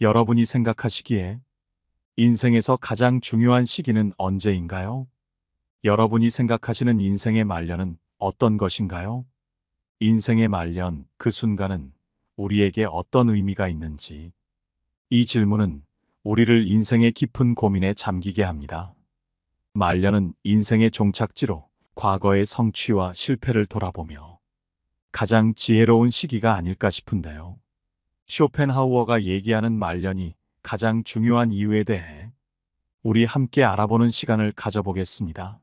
여러분이 생각하시기에 인생에서 가장 중요한 시기는 언제인가요? 여러분이 생각하시는 인생의 말년은 어떤 것인가요? 인생의 말년, 그 순간은 우리에게 어떤 의미가 있는지, 이 질문은 우리를 인생의 깊은 고민에 잠기게 합니다. 말년은 인생의 종착지로 과거의 성취와 실패를 돌아보며 가장 지혜로운 시기가 아닐까 싶은데요. 쇼펜하우어가 얘기하는 말년이 가장 중요한 이유에 대해 우리 함께 알아보는 시간을 가져보겠습니다.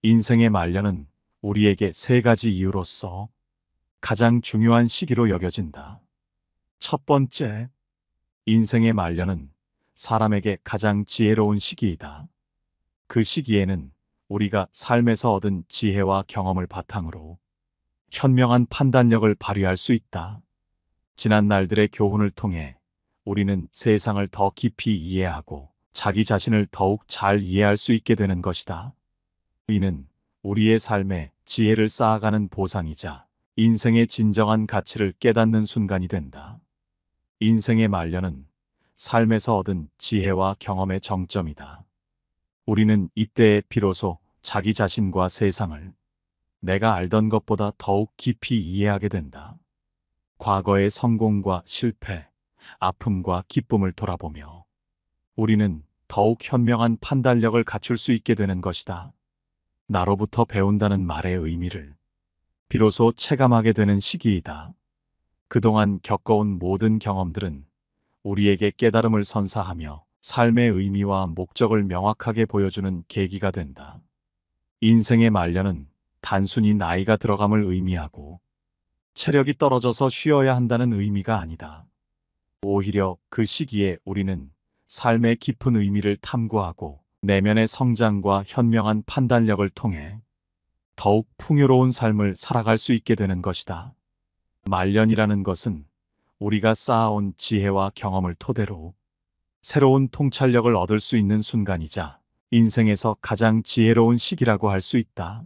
인생의 말년은 우리에게 세 가지 이유로서 가장 중요한 시기로 여겨진다. 첫 번째, 인생의 말년은 사람에게 가장 지혜로운 시기이다. 그 시기에는 우리가 삶에서 얻은 지혜와 경험을 바탕으로 현명한 판단력을 발휘할 수 있다. 지난 날들의 교훈을 통해 우리는 세상을 더 깊이 이해하고 자기 자신을 더욱 잘 이해할 수 있게 되는 것이다. 이는 우리의 삶에 지혜를 쌓아가는 보상이자 인생의 진정한 가치를 깨닫는 순간이 된다. 인생의 말년은 삶에서 얻은 지혜와 경험의 정점이다. 우리는 이때에 비로소 자기 자신과 세상을 내가 알던 것보다 더욱 깊이 이해하게 된다. 과거의 성공과 실패, 아픔과 기쁨을 돌아보며 우리는 더욱 현명한 판단력을 갖출 수 있게 되는 것이다. 나로부터 배운다는 말의 의미를 비로소 체감하게 되는 시기이다. 그동안 겪어온 모든 경험들은 우리에게 깨달음을 선사하며 삶의 의미와 목적을 명확하게 보여주는 계기가 된다. 인생의 말년은 단순히 나이가 들어감을 의미하고 체력이 떨어져서 쉬어야 한다는 의미가 아니다. 오히려 그 시기에 우리는 삶의 깊은 의미를 탐구하고 내면의 성장과 현명한 판단력을 통해 더욱 풍요로운 삶을 살아갈 수 있게 되는 것이다. 말년이라는 것은 우리가 쌓아온 지혜와 경험을 토대로 새로운 통찰력을 얻을 수 있는 순간이자 인생에서 가장 지혜로운 시기라고 할 수 있다.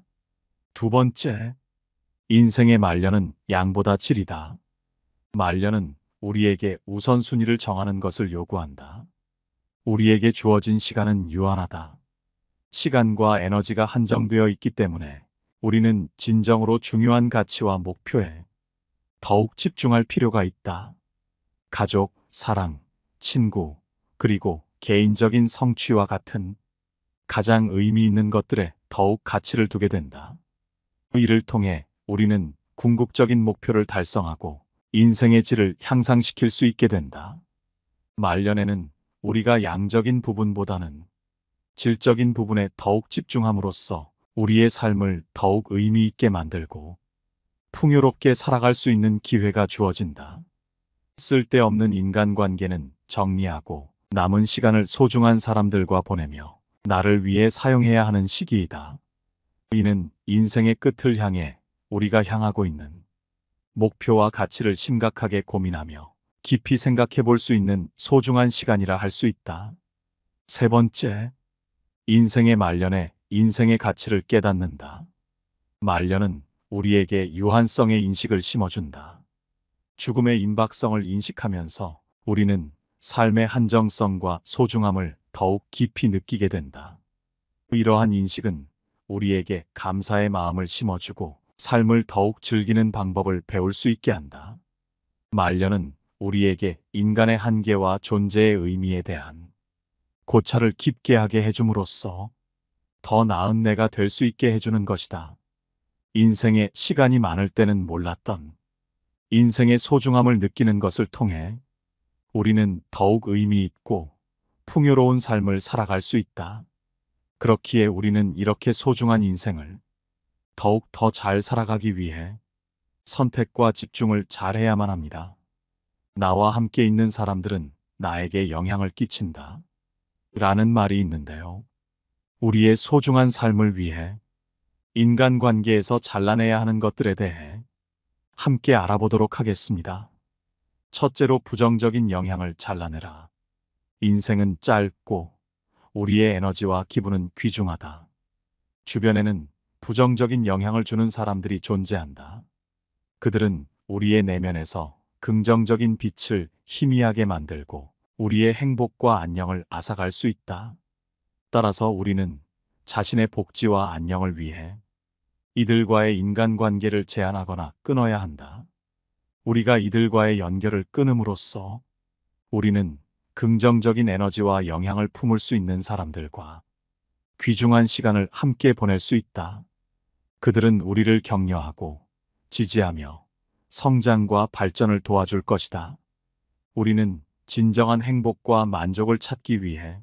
두 번째, 인생의 말년은 양보다 질이다. 말년은 우리에게 우선순위를 정하는 것을 요구한다. 우리에게 주어진 시간은 유한하다. 시간과 에너지가 한정되어 있기 때문에 우리는 진정으로 중요한 가치와 목표에 더욱 집중할 필요가 있다. 가족, 사랑, 친구, 그리고 개인적인 성취와 같은 가장 의미 있는 것들에 더욱 가치를 두게 된다. 이를 통해 우리는 궁극적인 목표를 달성하고 인생의 질을 향상시킬 수 있게 된다. 말년에는 우리가 양적인 부분보다는 질적인 부분에 더욱 집중함으로써 우리의 삶을 더욱 의미 있게 만들고 풍요롭게 살아갈 수 있는 기회가 주어진다. 쓸데없는 인간관계는 정리하고 남은 시간을 소중한 사람들과 보내며 나를 위해 사용해야 하는 시기이다. 이는 인생의 끝을 향해 우리가 향하고 있는 목표와 가치를 심각하게 고민하며 깊이 생각해 볼 수 있는 소중한 시간이라 할 수 있다. 세 번째, 인생의 말년에 인생의 가치를 깨닫는다. 말년은 우리에게 유한성의 인식을 심어준다. 죽음의 임박성을 인식하면서 우리는 삶의 한정성과 소중함을 더욱 깊이 느끼게 된다. 이러한 인식은 우리에게 감사의 마음을 심어주고 삶을 더욱 즐기는 방법을 배울 수 있게 한다. 말년은 우리에게 인간의 한계와 존재의 의미에 대한 고찰을 깊게 하게 해줌으로써 더 나은 내가 될 수 있게 해주는 것이다. 인생에 시간이 많을 때는 몰랐던 인생의 소중함을 느끼는 것을 통해 우리는 더욱 의미 있고 풍요로운 삶을 살아갈 수 있다. 그렇기에 우리는 이렇게 소중한 인생을 더욱 더 잘 살아가기 위해 선택과 집중을 잘해야만 합니다. 나와 함께 있는 사람들은 나에게 영향을 끼친다. 라는 말이 있는데요. 우리의 소중한 삶을 위해 인간관계에서 잘라내야 하는 것들에 대해 함께 알아보도록 하겠습니다. 첫째로 부정적인 영향을 잘라내라. 인생은 짧고 우리의 에너지와 기분은 귀중하다. 주변에는 부정적인 영향을 주는 사람들이 존재한다. 그들은 우리의 내면에서 긍정적인 빛을 희미하게 만들고 우리의 행복과 안녕을 앗아갈 수 있다. 따라서 우리는 자신의 복지와 안녕을 위해 이들과의 인간관계를 제한하거나 끊어야 한다. 우리가 이들과의 연결을 끊음으로써 우리는 긍정적인 에너지와 영향을 품을 수 있는 사람들과 귀중한 시간을 함께 보낼 수 있다. 그들은 우리를 격려하고 지지하며 성장과 발전을 도와줄 것이다. 우리는 진정한 행복과 만족을 찾기 위해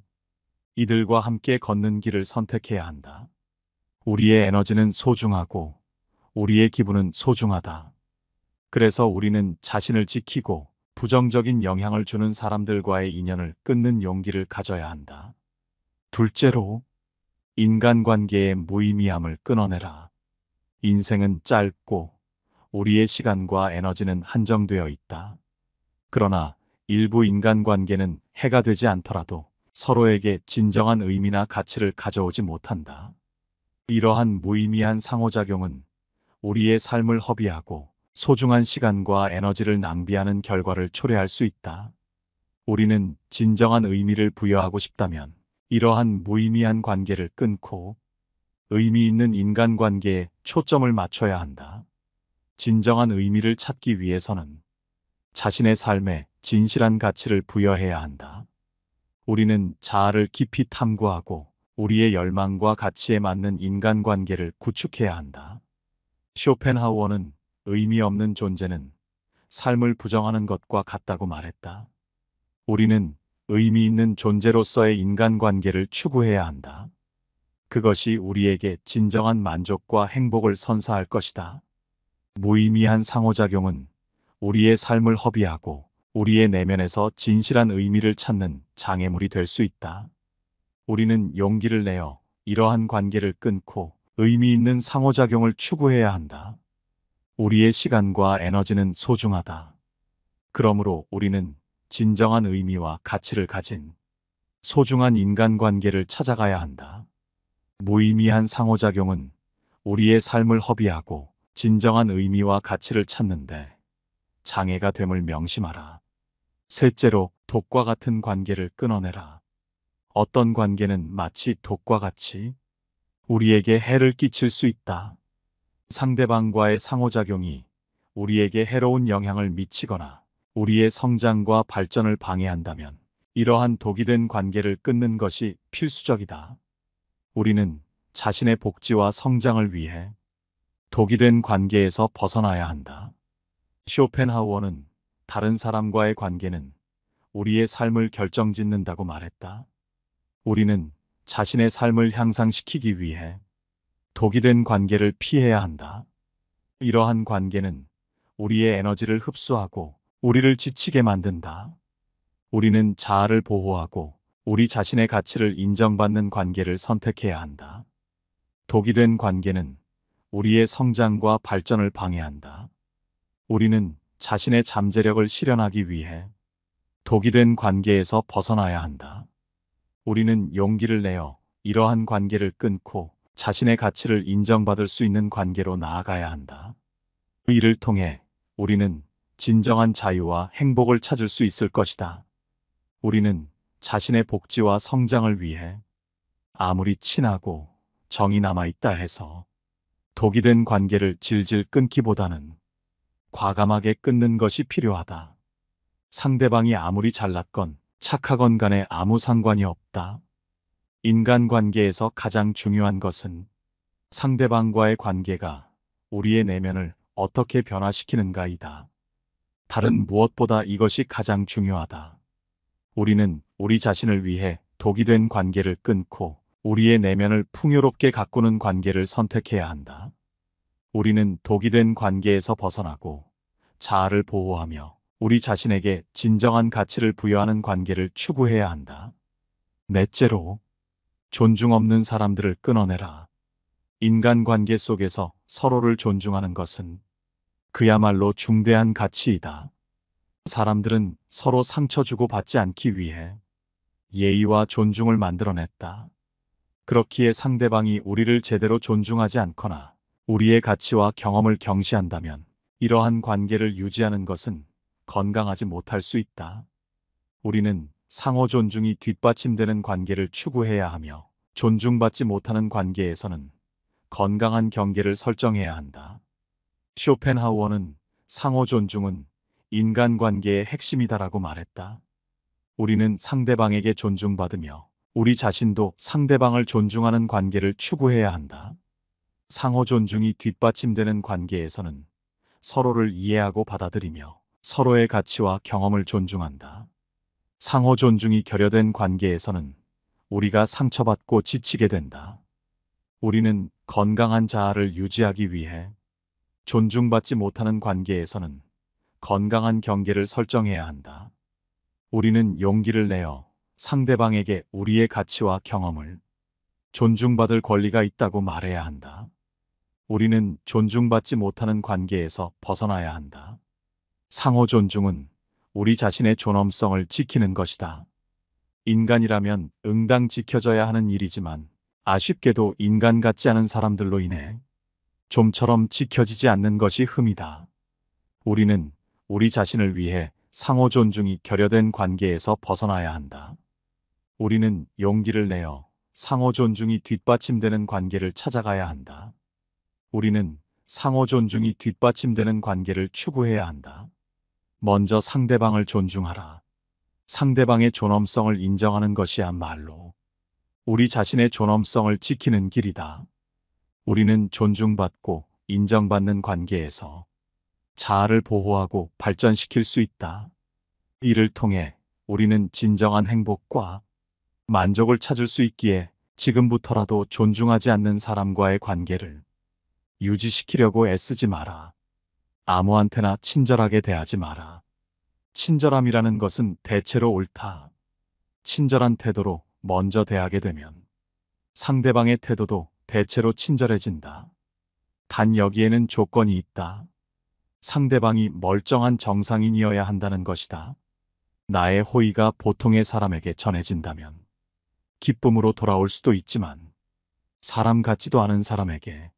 이들과 함께 걷는 길을 선택해야 한다. 우리의 에너지는 소중하고 우리의 기분은 소중하다. 그래서 우리는 자신을 지키고 부정적인 영향을 주는 사람들과의 인연을 끊는 용기를 가져야 한다. 둘째로, 인간관계의 무의미함을 끊어내라. 인생은 짧고 우리의 시간과 에너지는 한정되어 있다. 그러나 일부 인간관계는 해가 되지 않더라도 서로에게 진정한 의미나 가치를 가져오지 못한다. 이러한 무의미한 상호작용은 우리의 삶을 허비하고 소중한 시간과 에너지를 낭비하는 결과를 초래할 수 있다. 우리는 진정한 의미를 부여하고 싶다면 이러한 무의미한 관계를 끊고 의미 있는 인간관계에 초점을 맞춰야 한다. 진정한 의미를 찾기 위해서는 자신의 삶에 진실한 가치를 부여해야 한다. 우리는 자아를 깊이 탐구하고 우리의 열망과 가치에 맞는 인간관계를 구축해야 한다. 쇼펜하우어는 의미 없는 존재는 삶을 부정하는 것과 같다고 말했다. 우리는 의미 있는 존재로서의 인간관계를 추구해야 한다. 그것이 우리에게 진정한 만족과 행복을 선사할 것이다. 무의미한 상호작용은 우리의 삶을 허비하고 우리의 내면에서 진실한 의미를 찾는 장애물이 될 수 있다. 우리는 용기를 내어 이러한 관계를 끊고 의미 있는 상호작용을 추구해야 한다. 우리의 시간과 에너지는 소중하다. 그러므로 우리는 진정한 의미와 가치를 가진 소중한 인간관계를 찾아가야 한다. 무의미한 상호작용은 우리의 삶을 허비하고 진정한 의미와 가치를 찾는데 장애가 됨을 명심하라. 셋째로, 독과 같은 관계를 끊어내라. 어떤 관계는 마치 독과 같이 우리에게 해를 끼칠 수 있다. 상대방과의 상호작용이 우리에게 해로운 영향을 미치거나 우리의 성장과 발전을 방해한다면 이러한 독이 된 관계를 끊는 것이 필수적이다. 우리는 자신의 복지와 성장을 위해 독이 된 관계에서 벗어나야 한다. 쇼펜하우어는 다른 사람과의 관계는 우리의 삶을 결정짓는다고 말했다. 우리는 자신의 삶을 향상시키기 위해 독이 된 관계를 피해야 한다. 이러한 관계는 우리의 에너지를 흡수하고 우리를 지치게 만든다. 우리는 자아를 보호하고 우리 자신의 가치를 인정받는 관계를 선택해야 한다. 독이 된 관계는 우리의 성장과 발전을 방해한다. 우리는 자신의 잠재력을 실현하기 위해 독이 된 관계에서 벗어나야 한다. 우리는 용기를 내어 이러한 관계를 끊고 자신의 가치를 인정받을 수 있는 관계로 나아가야 한다. 이를 통해 우리는 진정한 자유와 행복을 찾을 수 있을 것이다. 우리는 자신의 복지와 성장을 위해 아무리 친하고 정이 남아있다 해서 독이 된 관계를 질질 끊기보다는 과감하게 끊는 것이 필요하다. 상대방이 아무리 잘났건 착하건 간에 아무 상관이 없다. 인간관계에서 가장 중요한 것은 상대방과의 관계가 우리의 내면을 어떻게 변화시키는가이다. 다른 무엇보다 이것이 가장 중요하다. 우리는 우리 자신을 위해 독이 된 관계를 끊고 우리의 내면을 풍요롭게 가꾸는 관계를 선택해야 한다. 우리는 독이 된 관계에서 벗어나고 자아를 보호하며 우리 자신에게 진정한 가치를 부여하는 관계를 추구해야 한다. 넷째로, 존중 없는 사람들을 끊어내라. 인간관계 속에서 서로를 존중하는 것은 그야말로 중대한 가치이다. 사람들은 서로 상처 주고 받지 않기 위해 예의와 존중을 만들어냈다. 그렇기에 상대방이 우리를 제대로 존중하지 않거나 우리의 가치와 경험을 경시한다면 이러한 관계를 유지하는 것은 건강하지 못할 수 있다. 우리는 상호 존중이 뒷받침되는 관계를 추구해야 하며 존중받지 못하는 관계에서는 건강한 경계를 설정해야 한다. 쇼펜하우어는 상호 존중은 인간관계의 핵심이다라고 말했다. 우리는 상대방에게 존중받으며 우리 자신도 상대방을 존중하는 관계를 추구해야 한다. 상호 존중이 뒷받침되는 관계에서는 서로를 이해하고 받아들이며 서로의 가치와 경험을 존중한다. 상호 존중이 결여된 관계에서는 우리가 상처받고 지치게 된다. 우리는 건강한 자아를 유지하기 위해 존중받지 못하는 관계에서는 건강한 경계를 설정해야 한다. 우리는 용기를 내어 상대방에게 우리의 가치와 경험을 존중받을 권리가 있다고 말해야 한다. 우리는 존중받지 못하는 관계에서 벗어나야 한다. 상호 존중은 우리 자신의 존엄성을 지키는 것이다. 인간이라면 응당 지켜져야 하는 일이지만 아쉽게도 인간 같지 않은 사람들로 인해 좀처럼 지켜지지 않는 것이 흠이다. 우리는 우리 자신을 위해 상호 존중이 결여된 관계에서 벗어나야 한다. 우리는 용기를 내어 상호 존중이 뒷받침되는 관계를 찾아가야 한다. 우리는 상호 존중이 뒷받침되는 관계를 추구해야 한다. 먼저 상대방을 존중하라. 상대방의 존엄성을 인정하는 것이야말로 우리 자신의 존엄성을 지키는 길이다. 우리는 존중받고 인정받는 관계에서 자아를 보호하고 발전시킬 수 있다. 이를 통해 우리는 진정한 행복과 만족을 찾을 수 있기에 지금부터라도 존중하지 않는 사람과의 관계를 유지시키려고 애쓰지 마라. 아무한테나 친절하게 대하지 마라. 친절함이라는 것은 대체로 옳다. 친절한 태도로 먼저 대하게 되면 상대방의 태도도 대체로 친절해진다. 단 여기에는 조건이 있다. 상대방이 멀쩡한 정상인이어야 한다는 것이다. 나의 호의가 보통의 사람에게 전해진다면 기쁨으로 돌아올 수도 있지만 사람 같지도 않은 사람에게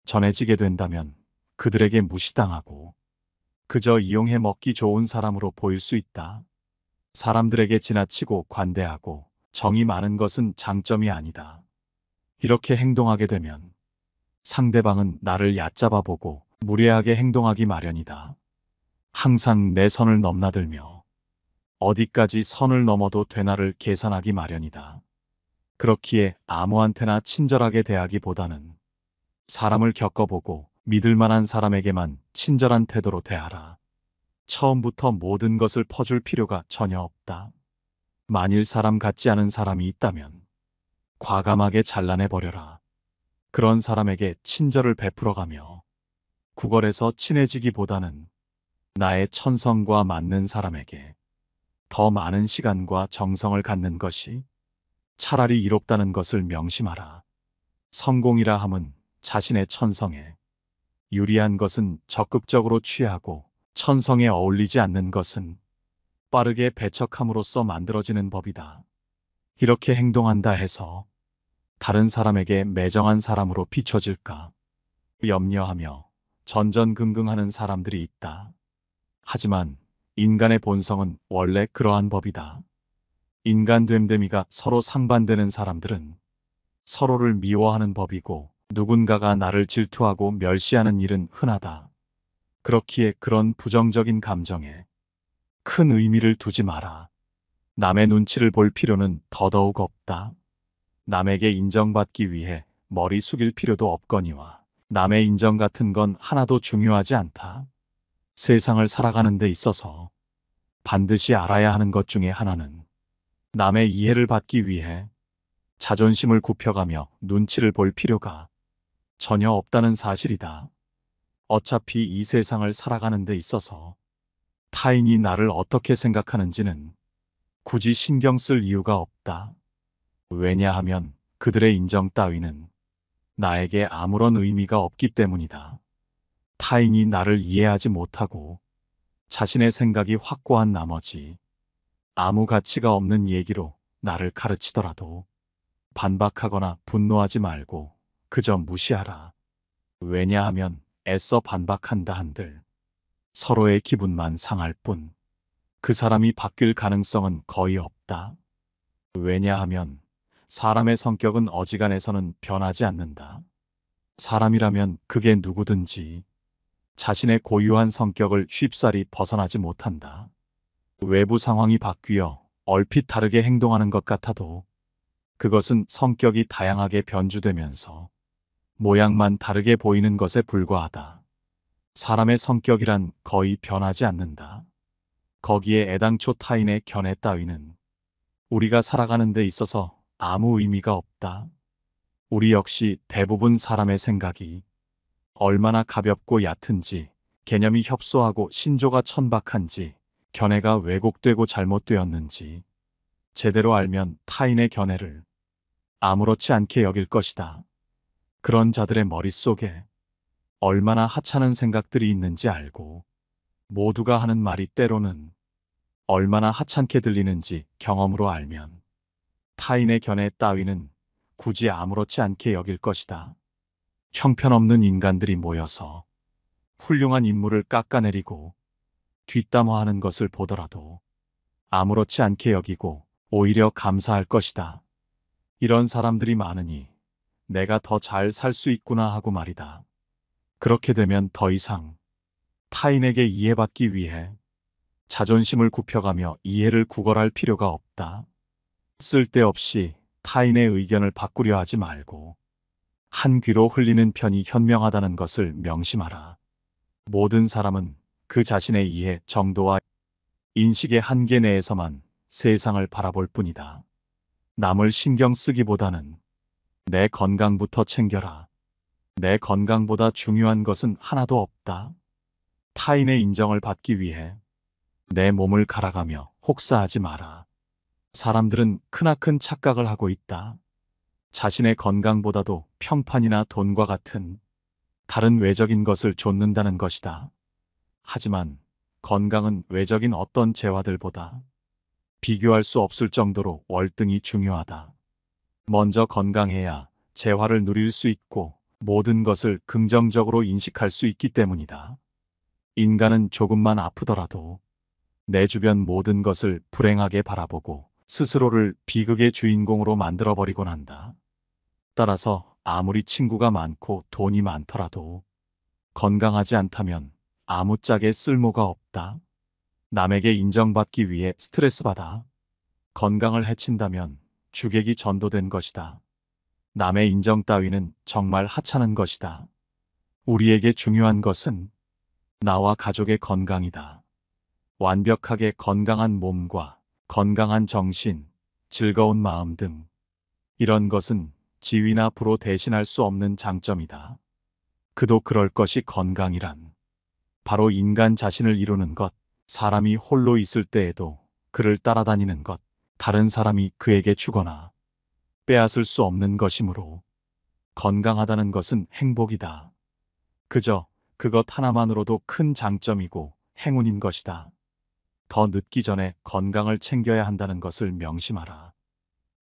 전해지게 된다면 그들에게 무시당하고 그저 이용해 먹기 좋은 사람으로 보일 수 있다. 사람들에게 지나치고 관대하고 정이 많은 것은 장점이 아니다. 이렇게 행동하게 되면 상대방은 나를 얕잡아 보고 무례하게 행동하기 마련이다. 항상 내 선을 넘나들며 어디까지 선을 넘어도 되나를 계산하기 마련이다. 그렇기에 아무한테나 친절하게 대하기보다는 사람을 겪어보고 믿을 만한 사람에게만 친절한 태도로 대하라. 처음부터 모든 것을 퍼줄 필요가 전혀 없다. 만일 사람 같지 않은 사람이 있다면 과감하게 잘라내버려라. 그런 사람에게 친절을 베풀어가며 구걸해서 친해지기보다는 나의 천성과 맞는 사람에게 더 많은 시간과 정성을 갖는 것이 차라리 이롭다는 것을 명심하라. 성공이라 함은 자신의 천성에 유리한 것은 적극적으로 취하고 천성에 어울리지 않는 것은 빠르게 배척함으로써 만들어지는 법이다. 이렇게 행동한다 해서 다른 사람에게 매정한 사람으로 비춰질까 염려하며 전전긍긍하는 사람들이 있다. 하지만 인간의 본성은 원래 그러한 법이다. 인간됨됨이가 서로 상반되는 사람들은 서로를 미워하는 법이고 누군가가 나를 질투하고 멸시하는 일은 흔하다. 그렇기에 그런 부정적인 감정에 큰 의미를 두지 마라. 남의 눈치를 볼 필요는 더더욱 없다. 남에게 인정받기 위해 머리 숙일 필요도 없거니와 남의 인정 같은 건 하나도 중요하지 않다. 세상을 살아가는 데 있어서 반드시 알아야 하는 것 중에 하나는 남의 이해를 받기 위해 자존심을 굽혀가며 눈치를 볼 필요가 전혀 없다는 사실이다. 어차피 이 세상을 살아가는 데 있어서 타인이 나를 어떻게 생각하는지는 굳이 신경 쓸 이유가 없다. 왜냐하면 그들의 인정 따위는 나에게 아무런 의미가 없기 때문이다. 타인이 나를 이해하지 못하고 자신의 생각이 확고한 나머지 아무 가치가 없는 얘기로 나를 가르치더라도 반박하거나 분노하지 말고 그저 무시하라. 왜냐하면 애써 반박한다 한들 서로의 기분만 상할 뿐 그 사람이 바뀔 가능성은 거의 없다. 없다. 왜냐하면 사람의 성격은 어지간해서는 변하지 않는다. 사람이라면 그게 누구든지 자신의 고유한 성격을 쉽사리 벗어나지 못한다. 외부 상황이 바뀌어 얼핏 다르게 행동하는 것 같아도 그것은 성격이 다양하게 변주되면서 모양만 다르게 보이는 것에 불과하다. 사람의 성격이란 거의 변하지 않는다. 거기에 애당초 타인의 견해 따위는 우리가 살아가는 데 있어서 아무 의미가 없다. 우리 역시 대부분 사람의 생각이 얼마나 가볍고 얕은지, 개념이 협소하고 신조가 천박한지, 견해가 왜곡되고 잘못되었는지 제대로 알면 타인의 견해를 아무렇지 않게 여길 것이다. 그런 자들의 머릿속에 얼마나 하찮은 생각들이 있는지 알고 모두가 하는 말이 때로는 얼마나 하찮게 들리는지 경험으로 알면 타인의 견해 따위는 굳이 아무렇지 않게 여길 것이다. 형편없는 인간들이 모여서 훌륭한 인물을 깎아내리고 뒷담화하는 것을 보더라도 아무렇지 않게 여기고 오히려 감사할 것이다. 이런 사람들이 많으니 내가 더 잘 살 수 있구나 하고 말이다. 그렇게 되면 더 이상 타인에게 이해받기 위해 자존심을 굽혀가며 이해를 구걸할 필요가 없다. 쓸데없이 타인의 의견을 바꾸려 하지 말고 한 귀로 흘리는 편이 현명하다는 것을 명심하라. 모든 사람은 그 자신의 이해 정도와 인식의 한계 내에서만 세상을 바라볼 뿐이다. 남을 신경 쓰기보다는 내 건강부터 챙겨라. 내 건강보다 중요한 것은 하나도 없다. 타인의 인정을 받기 위해 내 몸을 갈아가며 혹사하지 마라. 사람들은 크나큰 착각을 하고 있다. 자신의 건강보다도 평판이나 돈과 같은 다른 외적인 것을 좇는다는 것이다. 하지만 건강은 외적인 어떤 재화들보다 비교할 수 없을 정도로 월등히 중요하다. 먼저 건강해야 재화를 누릴 수 있고 모든 것을 긍정적으로 인식할 수 있기 때문이다. 인간은 조금만 아프더라도 내 주변 모든 것을 불행하게 바라보고 스스로를 비극의 주인공으로 만들어버리곤 한다. 따라서 아무리 친구가 많고 돈이 많더라도 건강하지 않다면 아무짝에 쓸모가 없다. 남에게 인정받기 위해 스트레스 받아 건강을 해친다면 주객이 전도된 것이다. 남의 인정 따위는 정말 하찮은 것이다. 우리에게 중요한 것은 나와 가족의 건강이다. 완벽하게 건강한 몸과 건강한 정신, 즐거운 마음 등 이런 것은 지위나 부로 대신할 수 없는 장점이다. 그도 그럴 것이 건강이란 바로 인간 자신을 이루는 것, 사람이 홀로 있을 때에도 그를 따라다니는 것, 다른 사람이 그에게 주거나 빼앗을 수 없는 것이므로 건강하다는 것은 행복이다. 그저 그것 하나만으로도 큰 장점이고 행운인 것이다. 더 늦기 전에 건강을 챙겨야 한다는 것을 명심하라.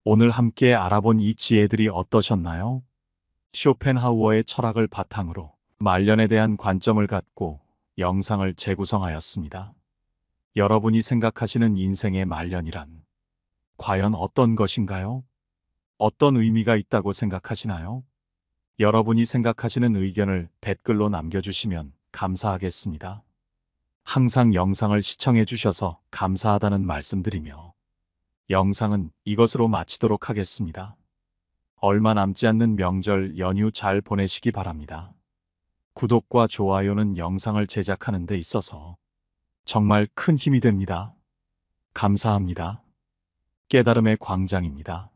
오늘 함께 알아본 이 지혜들이 어떠셨나요? 쇼펜하우어의 철학을 바탕으로 말년에 대한 관점을 갖고 영상을 재구성하였습니다. 여러분이 생각하시는 인생의 말년이란 과연 어떤 것인가요? 어떤 의미가 있다고 생각하시나요? 여러분이 생각하시는 의견을 댓글로 남겨주시면 감사하겠습니다. 항상 영상을 시청해 주셔서 감사하다는 말씀드리며 영상은 이것으로 마치도록 하겠습니다. 얼마 남지 않는 명절 연휴 잘 보내시기 바랍니다. 구독과 좋아요는 영상을 제작하는 데 있어서 정말 큰 힘이 됩니다. 감사합니다. 깨달음의 광장입니다.